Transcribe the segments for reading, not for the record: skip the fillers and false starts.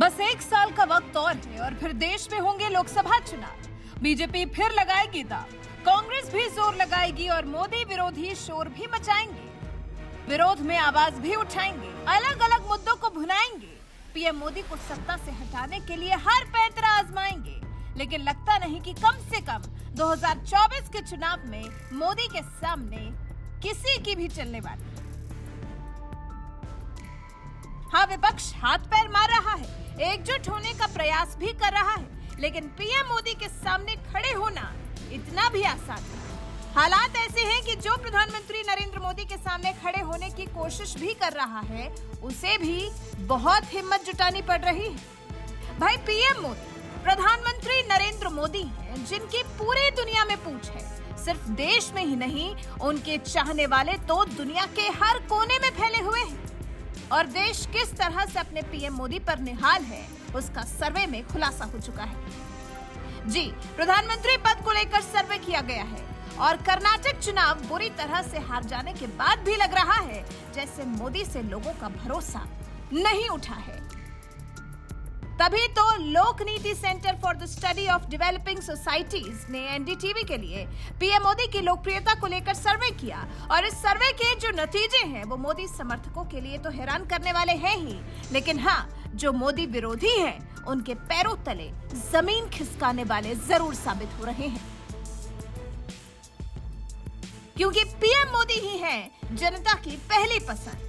बस 1 साल का वक्त और है और फिर देश में होंगे लोकसभा चुनाव। बीजेपी फिर लगाएगी दांव, कांग्रेस भी जोर लगाएगी और मोदी विरोधी शोर भी मचाएंगे। विरोध में आवाज भी उठाएंगे, अलग अलग मुद्दों को भुनाएंगे। पीएम मोदी को सत्ता से हटाने के लिए हर पैंतरा आजमाएंगे, लेकिन लगता नहीं कि कम से कम 2024 के चुनाव में मोदी के सामने किसी की भी चलने वाली। हाँ, विपक्ष हाथ पैर मार रहा है, एकजुट होने का प्रयास भी कर रहा है, लेकिन पीएम मोदी के सामने खड़े होना इतना भी आसान नहीं। हालात ऐसे हैं कि जो प्रधानमंत्री नरेंद्र मोदी के सामने खड़े होने की कोशिश भी कर रहा है, उसे भी बहुत हिम्मत जुटानी पड़ रही है। भाई, पीएम मोदी प्रधानमंत्री नरेंद्र मोदी हैं, जिनकी पूरी दुनिया में पूछ है। सिर्फ देश में ही नहीं, उनके चाहने वाले तो दुनिया के हर कोने में फैले हुए हैं। और देश किस तरह से अपने पीएम मोदी पर निहाल है, उसका सर्वे में खुलासा हो चुका है। जी, प्रधानमंत्री पद को लेकर सर्वे किया गया है और कर्नाटक चुनाव बुरी तरह से हार जाने के बाद भी लग रहा है जैसे मोदी से लोगों का भरोसा नहीं उठा है। तभी तो लोक नीति centre for the study of developing societies ने एनडीटीवी के लिए पीएम मोदी की लोकप्रियता को लेकर सर्वे किया और इस सर्वे के जो नतीजे हैं वो मोदी समर्थकों के लिए तो हैरान करने वाले हैं ही, लेकिन हाँ, जो मोदी विरोधी हैं उनके पैरों तले जमीन खिसकाने वाले जरूर साबित हो रहे हैं, क्योंकि पीएम मोदी ही हैं जनता की पहली पसंद।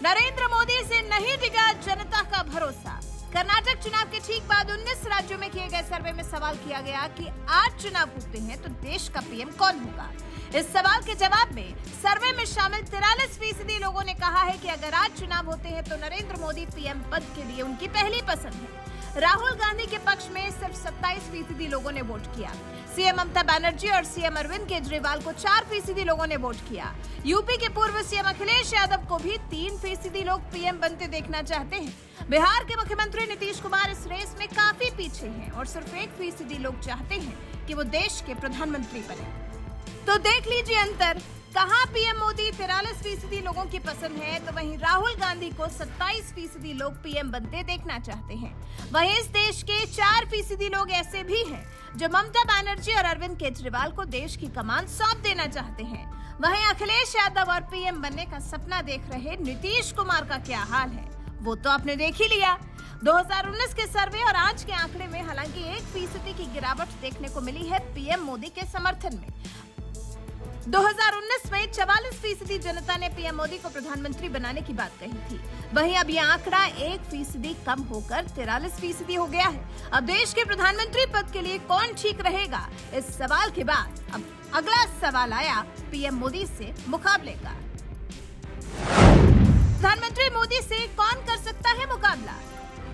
नरेंद्र मोदी से नहीं डिगा जनता का भरोसा। कर्नाटक चुनाव के ठीक बाद 19 राज्यों में किए गए सर्वे में सवाल किया गया कि आज चुनाव होते हैं तो देश का पीएम कौन होगा। इस सवाल के जवाब में सर्वे में शामिल 43% लोगों ने कहा है कि अगर आज चुनाव होते हैं तो नरेंद्र मोदी पीएम पद के लिए उनकी पहली पसंद है। राहुल गांधी के पक्ष में सिर्फ 27% लोगों ने वोट किया। सीएम ममता बनर्जी और सीएम अरविंद केजरीवाल को 4% लोगों ने वोट किया। यूपी के पूर्व सीएम अखिलेश यादव को भी 3% लोग पीएम बनते देखना चाहते हैं। बिहार के मुख्यमंत्री नीतीश कुमार इस रेस में काफी पीछे हैं और सिर्फ 1% लोग चाहते हैं कि वो देश के प्रधानमंत्री बने। तो देख लीजिए अंतर, कहां पीएम मोदी 43% लोगों की पसंद है, तो वहीं राहुल गांधी को 27% लोग पीएम बनते देखना चाहते हैं। वहीं इस देश के 4% लोग ऐसे भी हैं जो ममता बनर्जी और अरविंद केजरीवाल को देश की कमान सौंप देना चाहते हैं। वहीं अखिलेश यादव और पीएम बनने का सपना देख रहे नीतीश कुमार का क्या हाल है, वो तो आपने देख ही लिया। 2019 के सर्वे और आज के आंकड़े में हालांकि 1% की गिरावट देखने को मिली है पीएम मोदी के समर्थन में। 2019 में 44% जनता ने पीएम मोदी को प्रधानमंत्री बनाने की बात कही थी। वहीं अब यह आंकड़ा 1% कम होकर 43% हो गया है। अब देश के प्रधानमंत्री पद के लिए कौन ठीक रहेगा, इस सवाल के बाद अब अगला सवाल आया पीएम मोदी से मुकाबले का। प्रधानमंत्री मोदी से कौन कर सकता है मुकाबला?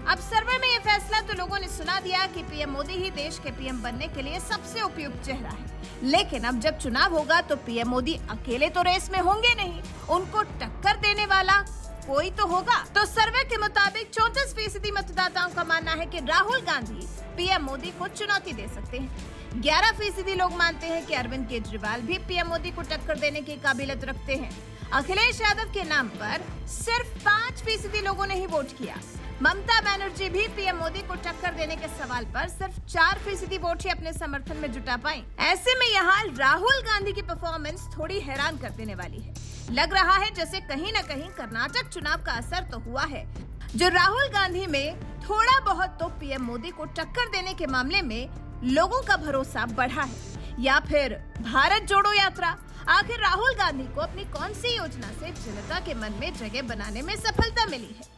अब सर्वे में ये फैसला तो लोगों ने सुना दिया कि पीएम मोदी ही देश के पीएम बनने के लिए सबसे उपयुक्त चेहरा है, लेकिन अब जब चुनाव होगा तो पीएम मोदी अकेले तो रेस में होंगे नहीं, उनको टक्कर देने वाला कोई तो होगा। तो सर्वे के मुताबिक 34% मतदाताओं का मानना है कि राहुल गांधी पीएम मोदी को चुनौती दे सकते हैं। 11% लोग मानते हैं कि अरविंद केजरीवाल भी पीएम मोदी को टक्कर देने की काबिलियत रखते हैं। अखिलेश यादव के नाम पर सिर्फ 5% लोगों ने ही वोट किया। ममता बनर्जी भी पीएम मोदी को टक्कर देने के सवाल पर सिर्फ 4% वोट ही अपने समर्थन में जुटा पाई। ऐसे में यहाँ राहुल गांधी की परफॉर्मेंस थोड़ी हैरान कर देने वाली है। लग रहा है जैसे कहीं न कहीं कर्नाटक चुनाव का असर तो हुआ है, जो राहुल गांधी में थोड़ा बहुत तो पीएम मोदी को टक्कर देने के मामले में लोगों का भरोसा बढ़ा है। या फिर भारत जोड़ो यात्रा, आखिर राहुल गांधी को अपनी कौन सी योजना से जनता के मन में जगह बनाने में सफलता मिली है?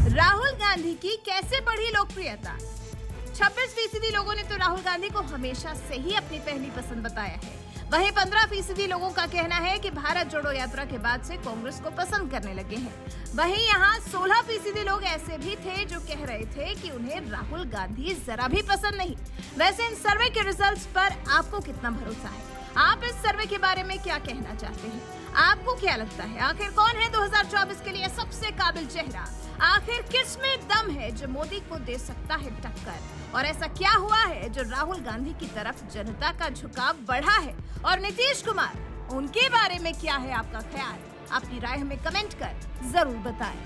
राहुल गांधी की कैसे बढ़ी लोकप्रियता? 26% लोगों ने तो राहुल गांधी को हमेशा से ही अपनी पहली पसंद बताया है। वहीं 15% लोगों का कहना है कि भारत जोड़ो यात्रा के बाद से कांग्रेस को पसंद करने लगे हैं। वहीं यहाँ 16% लोग ऐसे भी थे जो कह रहे थे कि उन्हें राहुल गांधी जरा भी पसंद नहीं। वैसे इन सर्वे के रिजल्ट्स पर आपको कितना भरोसा है? आप इस सर्वे के बारे में क्या कहना चाहते हैं? आपको क्या लगता है, आखिर कौन है 2024 के लिए सबसे काबिल चेहरा? आखिर किस में दम है जो मोदी को दे सकता है टक्कर? और ऐसा क्या हुआ है जो राहुल गांधी की तरफ जनता का झुकाव बढ़ा है? और नीतीश कुमार, उनके बारे में क्या है आपका ख्याल? अपनी राय हमें कमेंट कर जरूर बताएं।